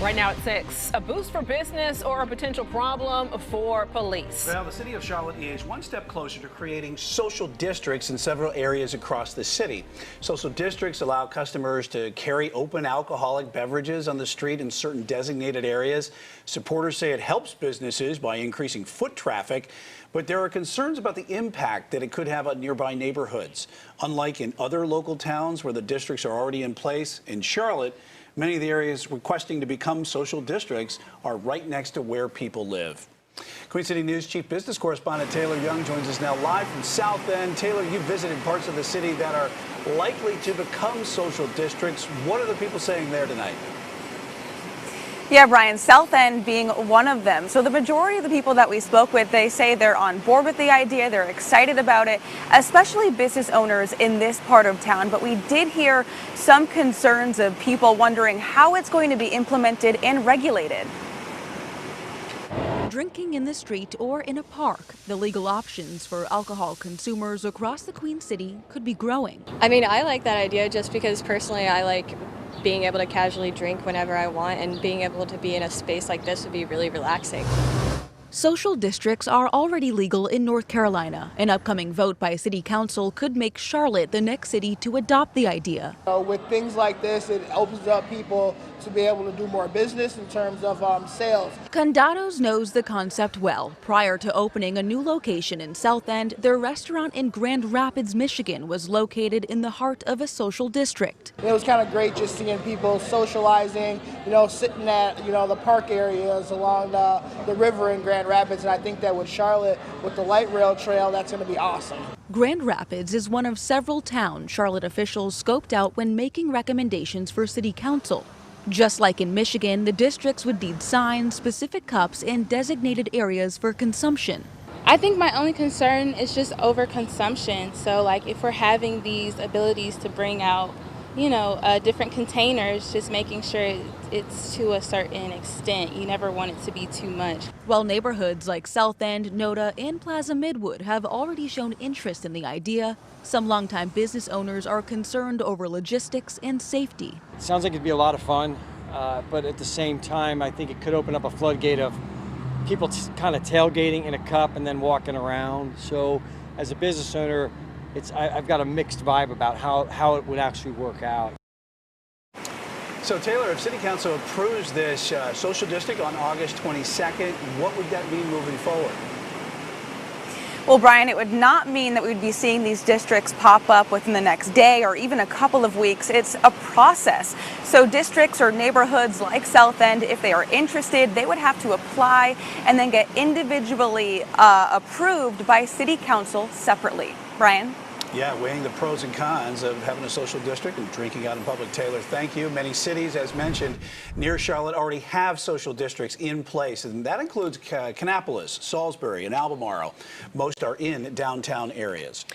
Right now at 6, a boost for business or a potential problem for police. Well, the city of Charlotte is one step closer to creating social districts in several areas across the city. Social districts allow customers to carry open alcoholic beverages on the street in certain designated areas. Supporters say it helps businesses by increasing foot traffic, but there are concerns about the impact that it could have on nearby neighborhoods. Unlike in other local towns where the districts are already in place, in Charlotte, many of the areas requesting to become social districts are right next to where people live. Queen City News Chief Business Correspondent Taylor Young joins us now live from South End. Taylor, you visited parts of the city that are likely to become social districts. What are the people saying there tonight? Yeah, Brian, South End being one of them. So the majority of the people that we spoke with, they say they're on board with the idea. They're excited about it, especially business owners in this part of town. But we did hear some concerns of people wondering how it's going to be implemented and regulated. Drinking in the street or in a park, the legal options for alcohol consumers across the Queen City could be growing. I mean, I like that idea just because personally I like being able to casually drink whenever I want, and being able to be in a space like this would be really relaxing. Social districts are already legal in North Carolina. An upcoming vote by City Council could make Charlotte the next city to adopt the idea. With things like this, it opens up people to be able to do more business in terms of sales. Condados knows the concept well. Prior to opening a new location in South End, their restaurant in Grand Rapids, Michigan was located in the heart of a social district. It was kind of great just seeing people socializing, sitting at, the park areas along the river in Grand Rapids, and I think that with Charlotte, with the light rail trail, that's going to be awesome. Grand Rapids is one of several towns Charlotte officials scoped out when making recommendations for City Council. Just like in Michigan, the districts would need signs, specific cups, and designated areas for consumption. I think my only concern is just overconsumption. So like if we're having these abilities to bring out, different containers, just making sure it's to a certain extent. You never want it to be too much. While neighborhoods like South End, Noda, and Plaza Midwood have already shown interest in the idea, some longtime business owners are concerned over logistics and safety. It sounds like it'd be a lot of fun, but at the same time, I think it could open up a floodgate of people kind of tailgating in a cup and then walking around. So as a business owner, I've got a mixed vibe about how it would actually work out. So Taylor, if City Council approves this social district on August 22nd, what would that mean moving forward? Well, Brian, it would not mean that we'd be seeing these districts pop up within the next day or even a couple of weeks. It's a process. So districts or neighborhoods like South End, if they are interested, they would have to apply and then get individually approved by City Council separately. Brian? Yeah, weighing the pros and cons of having a social district and drinking out in public. Taylor, thank you. Many cities, as mentioned, near Charlotte already have social districts in place, and that includes Kannapolis, Salisbury, and Albemarle. Most are in downtown areas.